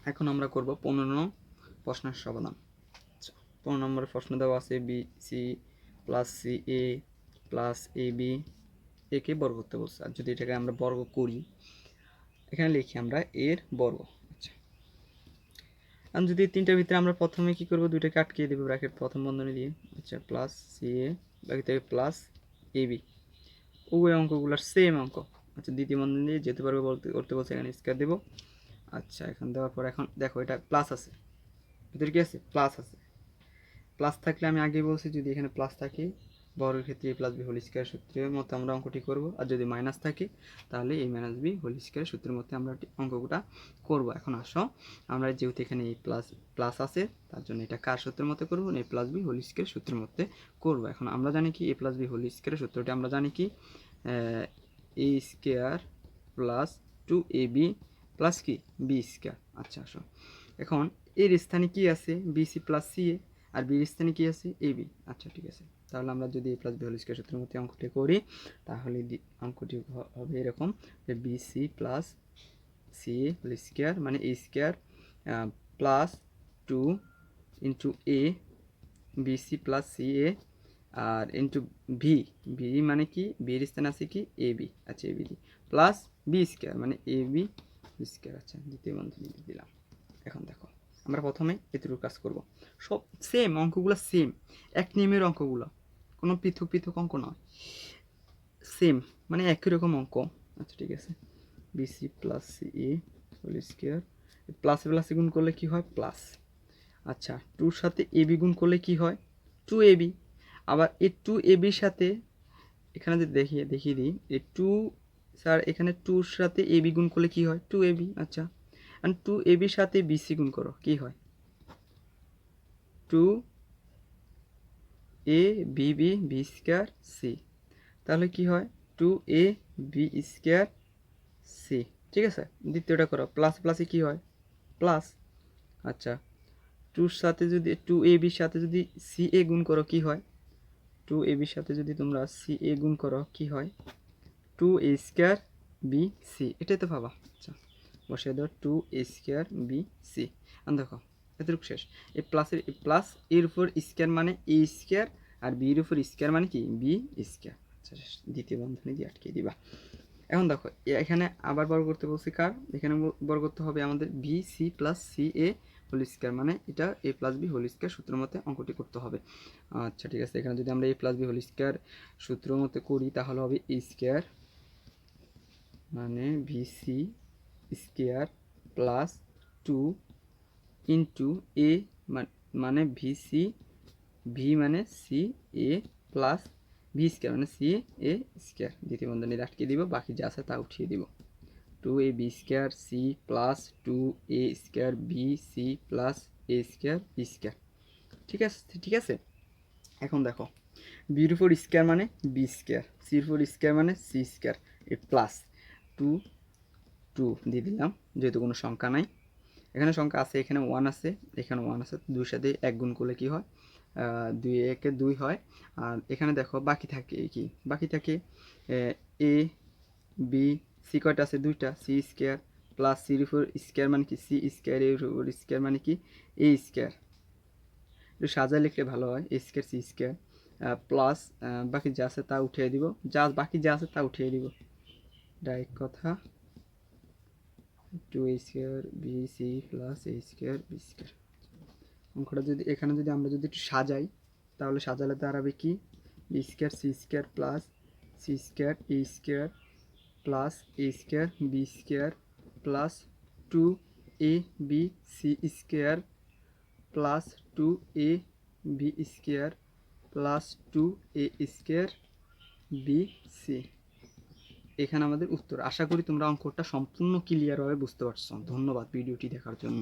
এখন আমরা করব 15 প্রশ্নের সমাধান। আচ্ছা, 15 নম্বরের প্রশ্ন দেওয়া আছে B C plus C A plus A B একে বর্গ করতে বলছে। আর যদি এটাকে আমরা বর্গ করি, এখানে লিখি আমরা এর বর্গ। আচ্ছা, আর যদি তিনটার ভিতরে আমরা প্রথমে কি করব, দুইটাকে আটকিয়ে দেবো ব্র্যাকেট প্রথম বন্ধনী দিয়ে। আচ্ছা, প্লাস সি এ বাকি থেকে প্লাস এ বি, উভয় অঙ্কগুলোর সেম অঙ্ক। আচ্ছা, দ্বিতীয় বন্ধনী দিয়ে যেতে পারবে বলতে করতে বলছে, এখানে স্কয়ার দেবো। আচ্ছা, এখন দেওয়ার পর এখন দেখো এটা প্লাস আছে, ভিতরে কি আছে, প্লাস আছে। প্লাস থাকলে আমি আগেই বলছি যদি এখানে প্লাস থাকে বর্গের ক্ষেত্রে এ প্লাস বি হোল স্কয়ার সূত্রের মতো আমরা অঙ্কটি করব, আর যদি মাইনাস থাকে তাহলে এ মাইনাস বি হোল স্কয়ার সূত্রের মধ্যে আমরা অঙ্কটা করব। এখন আসো আমরা যেহেতু এখানে এ প্লাস প্লাস আছে তার জন্য এটা কার সূত্রের মধ্যে করব, এ প্লাস বি হোল স্কয়ার সূত্রের মধ্যে করব। এখন আমরা জানি কি এ প্লাস বি হোল স্কয়ার সূত্রটি আমরা জানি কি এ স্কয়ার প্লাস 2ab প্লাস কি বি স্কয়ার। আচ্ছা, আসো এখন এর স্থানে কি আছে, বিসি প্লাস সি এ, আর বির স্থানে কি আছে, এ বি। আচ্ছা, ঠিক আছে, তাহলে আমরা যদি এ প্লাস বি হোল স্কয়ার সূত্রের মধ্যে অঙ্কটি করি তাহলে অঙ্কটি হবে এরকম যে বিসি প্লাস সি এ হোল স্কয়ার মানে এ স্কয়ার প্লাস 2 ইন্টু এ বিসি প্লাস সি এ আর ইন্টু ভি, ভি মানে কি বির স্থানে আছে কি এ বি। আচ্ছা, A B plus B square মানে এ বি স্কয়ার। আচ্ছা, দ্বিতীয় বন্ধনী দিয়ে দিলাম। এখন দেখো আমরা প্রথমে এতটুকু কাজ করব, সব সেম অঙ্কগুলো সেম, এক নিয়মের অঙ্কগুলো, কোনো পৃথক পৃথক অঙ্ক নয়, সেম মানে একই রকম অঙ্ক। আচ্ছা, ঠিক আছে, বিসি প্লাস সি এ হোল স্কয়ার প্লাসে প্লাসে গুণ করলে কি হয় প্লাস। আচ্ছা, টুর সাথে এ বি গুণ করলে কি হয় 2ab, আবার এই 2ab সাথে এখানে যদি দেখিয়ে দিই এই 2 স্যার এখানে 2 সাথে এ বি গুণ করলে কি হয় 2ab। আচ্ছা, আর 2ab সাথে বিসি গুণ করো কি হয় 2ab স্কয়ার সি, তাহলে কি হয় 2ab স্কয়ার সি। ঠিক আছে, দ্বিতীয়টা করো প্লাস প্লাসে কি হয় প্লাস। আচ্ছা, 2 সাথে যদি 2ab সাথে যদি সি এ গুণ করো কি হয় 2ab সাথে যদি তোমরা সি এ গুণ করো কি হয় 2a স্কয়ার বি সি, এটাই তো ভাবা। আচ্ছা, বসিয়ে দাও 2a স্কয়ার বি সি। আর দেখো এতটুকু শেষ। এই প্লাসের প্লাস এর উপর স্কয়ার মানে এ স্কয়ার, আর বির উপর স্কয়ার মানে কি বি স্কয়ার। আচ্ছা, দ্বিতীয় বন্ধনী দিয়ে আটকে দিবা। এখন দেখো এখানে আবার বর্গ করতে বলছি কার, এখানে বর্গ করতে হবে আমাদের বি সি প্লাস সি এ হোল স্কয়ার মানে এটা এ প্লাস বি হোল স্কয়ার সূত্রের মতে অঙ্কটি করতে হবে। আচ্ছা, ঠিক আছে, এখানে যদি আমরা এ প্লাস বি হোল স্কয়ার সূত্রের মতে করি তাহলে হবে এ স্কয়ার মানে ভিসি স্কয়ার প্লাস 2 ইন্টু এ মানে ভিসি, ভি মানে সি এ প্লাস ভি স্কয়ার মানে সি এ স্কয়ার, দ্বিতীয় বন্ধনী আটকে দিব, বাকি যা আছে তা উঠিয়ে দিব 2ab square C plus 2a square B C plus A square B square. ঠিক আছে, ঠিক আছে। এখন দেখো বির উপর স্কয়ার মানে বি স্কয়ার, সির উপর স্কয়ার মানে সি স্কয়ার, এ প্লাস 2 দিয়ে দিলাম যেহেতু কোনো সংখ্যা নাই, এখানে সংখ্যা আছে, এখানে 1 আছে, এখানে 1 আছে, দুই সাথে এক গুণ করলে কি হয় 2 একে 2 হয়। আর এখানে দেখো বাকি থাকে কি, বাকি থাকে এ বি সি কয়টা আছে দুইটা, সি স্কয়ার প্লাস সির উপর স্কয়ার মানে কি সি স্কয়ার, এর উপর স্কয়ার মানে কি এ স্কয়ার, একটু সাজায় লিখলে ভালো হয় এ স্কয়ার সি স্কয়ার প্লাস বাকি যা আছে তা উঠিয়ে দিব, বাকি যা আছে তা উঠিয়ে দিব, ডাইরেক্ট কথা 2a square B C plus A square B square. অঙ্কটা যদি এখানে যদি আমরা যদি একটু সাজাই তাহলে সাজালে দাঁড়াবে কি B square C square plus C square A square plus A square B square plus 2a B C square plus 2a B square plus 2a square B C. এখানে আমাদের উত্তর। আশা করি তোমরা অঙ্কটা সম্পূর্ণ ক্লিয়ারভাবে বুঝতে পারছো। ধন্যবাদ ভিডিওটি দেখার জন্য।